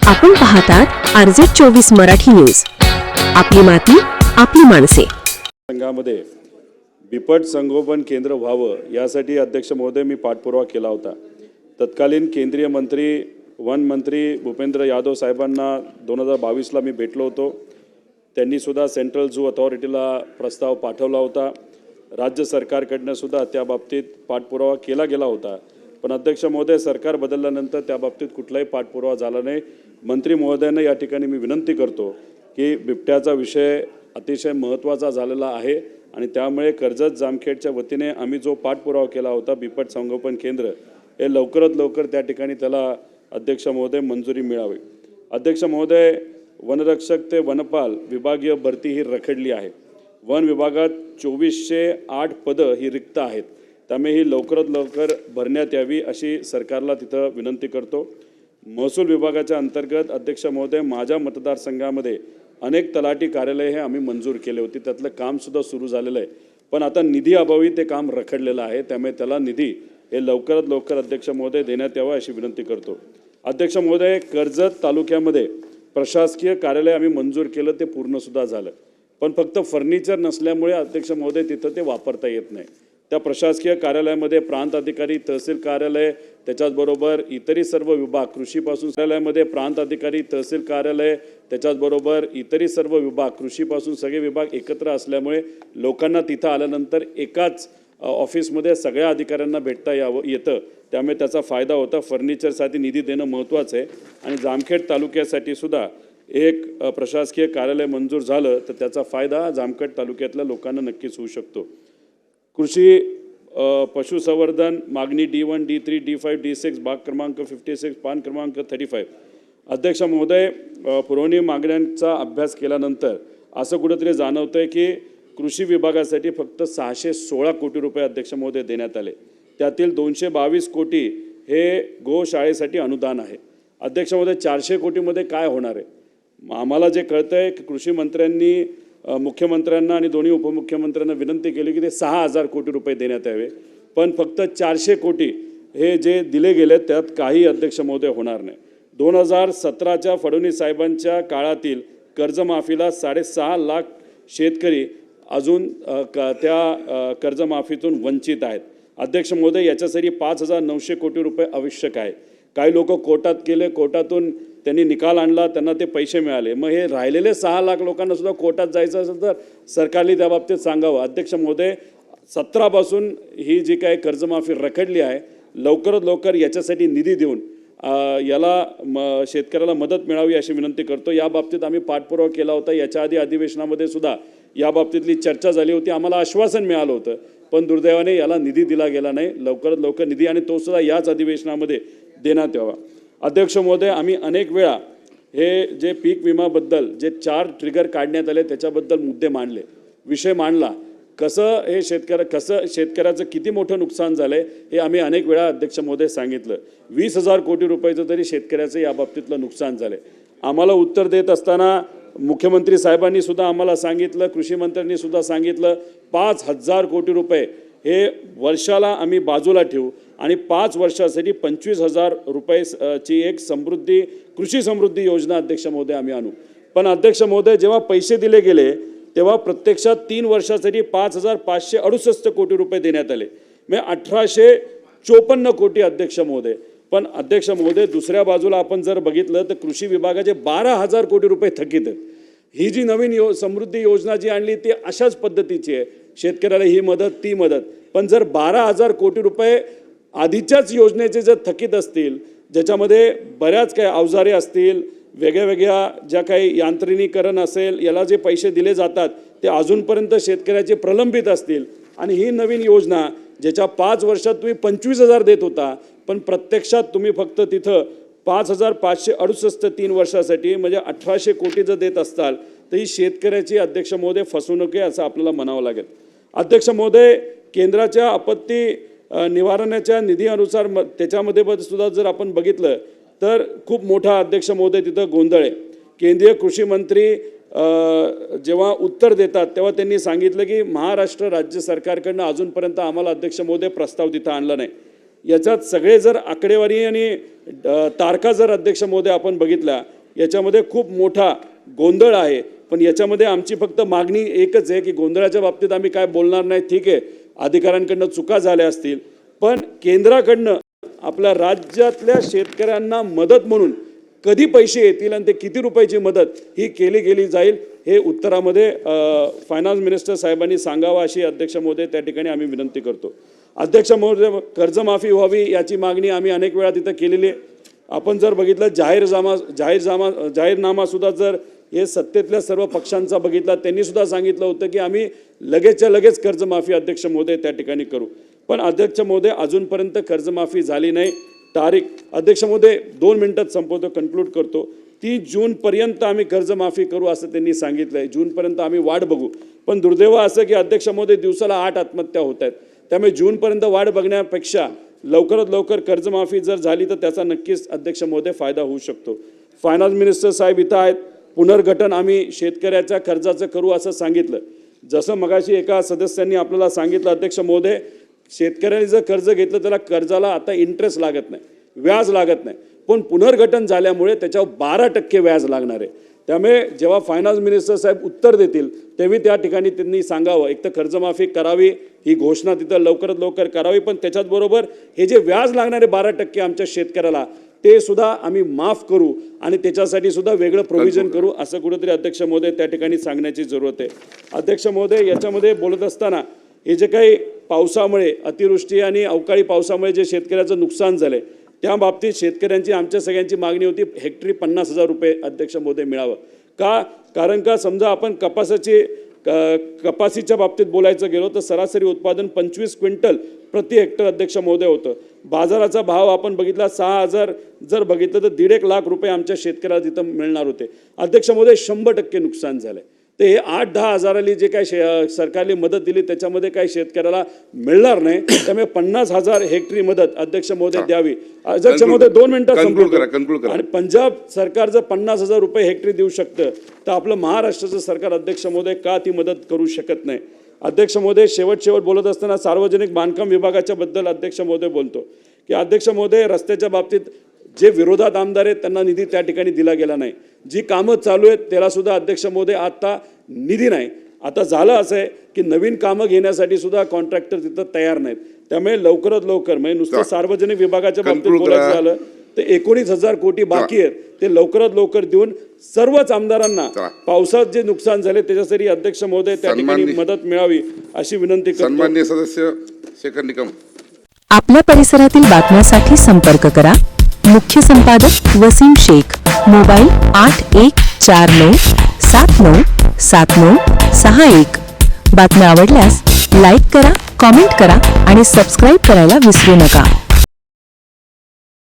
आपण पाहतात RZ24 Marathi news. आपली माती आपली माणसे. संघामध्ये बिपट संगोपन केंद्र व्हावं यासाठी अध्यक्ष महोदय मी पाठपुरावा केला होता. तत्कालीन केंद्रीय मंत्री वन मंत्री भूपेंद्र यादव साहेबांना 2022ला मी भेटलो होतो. त्यांनी सुद्धा सेंट्रल झू अथॉरिटीला प्रस्ताव पाठवला होता. राज्य सरकारकडनं सुद्धा त्या बाबतीत पाठपुरावा केला गेला होता. पण अध्यक्ष महोदय सरकार बदलल्यानंतर त्या बाबतीत कुठलाही पाठपुरावा झाला नाही. मंत्री महोदयांना या ठिकाणी मी विनंती करतो की बिबट्याचा विषय अतिशय महत्त्वाचा झालेला आहे आणि त्यामुळे कर्जत जामखेडच्या वतीने आम्ही जो पाठपुरावा केला होता बिपट संगोपन केंद्र हे लवकरात लवकर त्या ठिकाणी त्याला अध्यक्ष महोदय मंजुरी मिळावी. अध्यक्ष महोदय वनरक्षक ते वनपाल विभागीय भरती ही रखडली आहे. वन विभागात 2408 पदं ही रिक्त आहेत. त्यामुळे ही लवकरात लवकर भरण्यात यावी अशी सरकारला तिथं विनंती करतो. महसूल विभागाच्या अंतर्गत अध्यक्ष महोदय माझ्या मतदारसंघामध्ये अनेक तलाठी कार्यालय हे आम्ही मंजूर केले होते. त्यातलं कामसुद्धा सुरू झालेलं आहे. पण आता निधी अभावी ते काम रखडलेलं आहे. त्यामुळे त्याला निधी हे लवकरात लवकर अध्यक्ष महोदय देण्यात यावं अशी विनंती करतो. अध्यक्ष महोदय कर्जत तालुक्यामध्ये प्रशासकीय कार्यालय आम्ही मंजूर केलं, ते पूर्णसुद्धा झालं. पण फक्त फर्निचर नसल्यामुळे अध्यक्ष महोदय तिथं ते वापरता येत नाही. त्या प्रशासकीय कार्यालयामध्ये प्रांत अधिकारी तहसील कार्यालय त्याच्याचबरोबर इतरही सर्व विभाग कृषीपासून कार्यालयामध्ये प्रांत अधिकारी तहसील कार्यालय त्याच्याचबरोबर इतरही सर्व विभाग कृषीपासून सगळे विभाग एकत्र असल्यामुळे लोकांना तिथं आल्यानंतर एकाच ऑफिसमध्ये सगळ्या अधिकाऱ्यांना भेटता येतं. त्यामुळे त्याचा फायदा होता. फर्निचरसाठी निधी देणं महत्त्वाचं आहे आणि जामखेड तालुक्यासाठी सुद्धा एक प्रशासकीय कार्यालय मंजूर झालं तर त्याचा फायदा जामखेड तालुक्यातल्या लोकांना नक्कीच होऊ शकतो. कृषी पशुसंवर्धन मागणी D1 D3 D5 D6 भाग क्रमांक 56 पान क्रमांक 35. अध्यक्ष महोदय पुरवणी मागण्यांचा अभ्यास केल्यानंतर असं कुठंतरी जाणवतं आहे की कृषी विभागासाठी फक्त 616 कोटी रुपये अध्यक्ष महोदय देण्यात आले. त्यातील 222 कोटी हे गोशाळेसाठी अनुदान आहे. अध्यक्ष महोदय 400 कोटीमध्ये काय होणार आहे? आम्हाला जे कळतं आहे की कृषी मंत्र्यांनी मुख्यमंत्र्यांना आणि दोन्ही उपमुख्यमंत्र्यांना विनंती केली की ते 6000 कोटी रुपये देण्यात यावे. पण फक्त 400 कोटी हे जे दिले गेले त्यात काही अध्यक्ष महोदय होणार नाही. 2017च्या फडणवीस साहेबांच्या काळातील कर्जमाफीला 6.5 लाख शेतकरी अजून त्या कर्जमाफीतून वंचित आहेत. अध्यक्ष महोदय याच्यासाठी 5900 कोटी रुपये आवश्यक आहे. काही लोक कोर्टात गेले, कोर्टातून त्यांनी निकाल आणला, त्यांना ते पैसे मिळाले. मग हे राहिलेले 6 लाख लोकांना सुद्धा कोर्टात जायचं असेल तर सरकारने त्या बाबतीत सांगावं. अध्यक्ष महोदय 17पासून ही जी काही कर्जमाफी रखडली आहे लवकरात लवकर याच्यासाठी निधी देऊन याला शेतकऱ्याला मदत मिळावी अशी विनंती करतो. या बाबतीत आम्ही पाठपुरावा केला होता. याच्या आधी अधिवेशनामध्ये सुद्धा या बाबतीतली चर्चा झाली होती. आम्हाला आश्वासन मिळालं होतं पण दुर्दैवाने याला निधी दिला गेला नाही. लवकरात लवकर निधी आणि तो सुद्धा याच अधिवेशनामध्ये देण्यात यावा. अध्यक्ष महोदय आम्ही अनेक वेळा हे जे पीक विमाबद्दल जे 4 ट्रिगर काढण्यात आले त्याच्याबद्दल मुद्दे मांडले, विषय मांडला. कसं शेतकऱ्याचं किती मोठं नुकसान झालं आहे हे आम्ही अनेक वेळा अध्यक्ष महोदय सांगितलं. 20,000 कोटी रुपयाचं तरी शेतकऱ्याचं या बाबतीतलं नुकसान झालं आहे. आम्हाला उत्तर देत असताना मुख्यमंत्री साहेबांनी सुद्धा आम्हाला सांगितलं, कृषी मंत्र्यांनी सुद्धा सांगितलं 5,000 कोटी रुपये हे वर्षाला आम्ही बाजूला ठेवू आणि 5 वर्षासाठी 25,000 रुपयेची एक कृषी समृद्धी योजना अध्यक्ष महोदय आम्ही आणू. पण अध्यक्ष महोदय जेव्हा पैसे दिले गेले तेव्हा प्रत्यक्षात 3 वर्षासाठी 5,568 कोटी रुपये देण्यात आले. म्हणजे 1,854 कोटी अध्यक्ष महोदय. पण अध्यक्ष महोदय दुसऱ्या बाजूला आपण जर बघितलं तर कृषी विभागाचे 12,000 कोटी रुपये थकीत आहेत. ही जी नवीन समृद्धी योजना जी आणली ती अशाच पद्धतीची आहे. शेतकऱ्याला ही मदत ती मदत. पण जर 12,000 कोटी रुपये आधीच्याच योजनेचे जर थकीत असतील ज्याच्यामध्ये बऱ्याच काही अवजारे असतील, वेगळ्या ज्या काही यांत्रिकीकरण असेल, याला जे पैसे दिले जातात ते अजूनपर्यंत शेतकऱ्याचे प्रलंबित असतील आणि ही नवीन योजना ज्याच्या 5 वर्षात तुम्ही 25,000 देत होता पण प्रत्यक्षात तुम्ही फक्त तिथं 5,568 3 वर्षासाठी म्हणजे 1,800 कोटी जर देत असताल तर ही शेतकऱ्याची अध्यक्ष महोदय फसवणूक आहे असं आपल्याला म्हणावं लागेल. अध्यक्ष महोदय केंद्राच्या आपत्ती निवारणाच्या निधीनुसार त्याच्यामध्ये सुद्धा जर आपण बघितलं तर खूप मोठा अध्यक्ष महोदय तिथं गोंधळ आहे. केंद्रीय कृषी मंत्री जेव्हा उत्तर देतात तेव्हा त्यांनी सांगितलं की महाराष्ट्र राज्य सरकारकडनं अजूनपर्यंत आम्हाला अध्यक्ष महोदय प्रस्ताव तिथं आणला नाही. याच्यात सगळे जर आकडेवारी आणि तारखा जर अध्यक्ष महोदय आपण बघितल्या याच्यामध्ये खूप मोठा गोंधळ आहे. पण याच्यामध्ये आमची फक्त मागणी एकच आहे की गोंधळाच्या बाबतीत आम्ही काय बोलणार नाही. ठीक आहे, अधिकाऱ्यांकडनं चुका झाल्या असतील, पण केंद्राकडनं आपल्या राज्यातल्या शेतकऱ्यांना मदत म्हणून कधी पैसे येतील आणि ते किती रुपयाची मदत ही केली गेली जाईल हे उत्तरामध्ये फायनान्स मिनिस्टर साहेबांनी सांगावं अशी अध्यक्ष महोदय त्या ठिकाणी आम्ही विनंती करतो. अध्यक्ष महोदय, कर्जमाफी व्हावी याची मागणी आम्ही अनेक वेळा तिथं केलेली आहे. आपण जर बघितलं जाहीरनामा सुद्धा जर हे सत्तेतल्या सर्व पक्षांचा बघितला, त्यांनी सुद्धा सांगितलं होतं की आम्ही लगेचच्या लगेच कर्जमाफी अध्यक्ष महोदय त्या ठिकाणी करू. पण अध्यक्ष महोदय अजूनपर्यंत कर्जमाफी झाली नाही. तारीख अध्यक्ष महोदय 2 मिनिटात संपवतो, कन्क्लूड करतो. 30 जूनपर्यंत आम्ही कर्जमाफी करू असं त्यांनी सांगितलं आहे. जूनपर्यंत आम्ही वाट बघू. पण दुर्दैव असं की अध्यक्ष महोदय दिवसाला 8 आत्महत्या होत आहेत. त्यामुळे जूनपर्यंत वाट बघण्यापेक्षा लवकरात लवकर कर्जमाफी जर झाली तर त्याचा नक्कीच अध्यक्ष महोदय फायदा होऊ शकतो. फायनान्स मिनिस्टर साहेब इथं आहेत. पुनर्गठन आम्ही शेतकऱ्याच्या कर्जाचं करू असं सांगितलं. जसं मगाशी एका सदस्यांनी आपल्याला सांगितलं, अध्यक्ष महोदय, शेतकऱ्यांनी जर कर्ज घेतलं त्याला कर्जाला आता इंटरेस्ट लागत नाही, व्याज लागत नाही. पण पुनर्गठन झाल्यामुळे त्याच्यावर 12% व्याज लागणार आहे. त्यामुळे जेव्हा फायनान्स मिनिस्टर साहेब उत्तर देतील तेव्हा त्या ठिकाणी त्यांनी सांगावं, एक तर कर्जमाफी करावी ही घोषणा तिथं लवकरात लवकर करावी, पण त्याच्याचबरोबर हे जे व्याज लागणारे 12% आमच्या शेतकऱ्याला ते सुद्धा आम्ही माफ करू आणि त्याच्यासाठी सुद्धा वेगळं प्रोव्हिजन करू असं कुठेतरी अध्यक्ष महोदय त्या ठिकाणी सांगण्याची जरूरत आहे. अध्यक्ष महोदय, याच्यामध्ये बोलत असताना हे जे काही पावसामुळे अतिवृष्टी आणि अवकाळी पावसामुळे जे शेतकऱ्याचं नुकसान झालंय त्या बाबतीत शेतकऱ्यांची आमच्या सगळ्यांची मागणी होती हेक्टरी 50,000 रुपये अध्यक्ष महोदय मिळावं. का? कारण का समजा आपण कपासीच्या बाबतीत बोलायचं गेलो तर सरासरी उत्पादन 25 क्विंटल प्रति हेक्टर अध्यक्ष महोदय होतं. बाजाराचा भाव आपण बघितला 6,000 जर बघितलं तर 1.5 लाख रुपये आमच्या शेतकऱ्याला तिथं मिळणार होते. अध्यक्ष महोदय 100% नुकसान झालंय. ते हे 8-10 हजाराली जे काही सरकारने मदत दिली त्याच्यामध्ये काही शेतकऱ्याला मिळणार नाही. त्यामुळे 50,000 हेक्टरी मदत अध्यक्ष महोदय द्यावी. अध्यक्ष महोदय 2 मिनिटात संपवतो. आणि पंजाब सरकार जर 50,000 रुपये हेक्टरी देऊ शकतं तर आपलं महाराष्ट्राचं सरकार अध्यक्ष महोदय का ती मदत करू शकत नाही. अध्यक्ष महोदय, शेवट बोलत असताना सार्वजनिक बांधकाम विभागाच्या बद्दल अध्यक्ष महोदय बोलतो की अध्यक्ष महोदय, रस्त्याच्या बाबतीत जे विरोधात आमदार आहेत त्यांना निधी त्या ठिकाणी दिला गेला नाही. जी कामं चालू आहेत त्याला सुद्धा अध्यक्ष महोदय आता निधी नाही. आता झालं असं आहे की नवीन कामं घेण्यासाठी सुद्धा कॉन्ट्रॅक्टर तिथं तयार नाहीत. त्यामुळे लवकरात लवकर म्हणजे नुसतं सार्वजनिक विभागाच्या बाबतीत बोलायचं झालं तर 19,000 कोटी बाकी आहेत ते लवकरात लवकर देऊन सर्वच आमदारांना पावसात जे नुकसान झाले त्याच्यासाठी अध्यक्ष महोदय त्या ठिकाणी मदत मिळावी अशी विनंती करतो. सन्माननीय सदस्य शेखर निकम. आपल्या परिसरातील बातम्यांसाठी संपर्क करा. मुख्य संपादक वसीम शेख. मोबाईल 8149797961. बातम्या आवडल्यास लाईक करा, कॉमेंट करा आणि सबस्क्राईब करायला विसरू नका.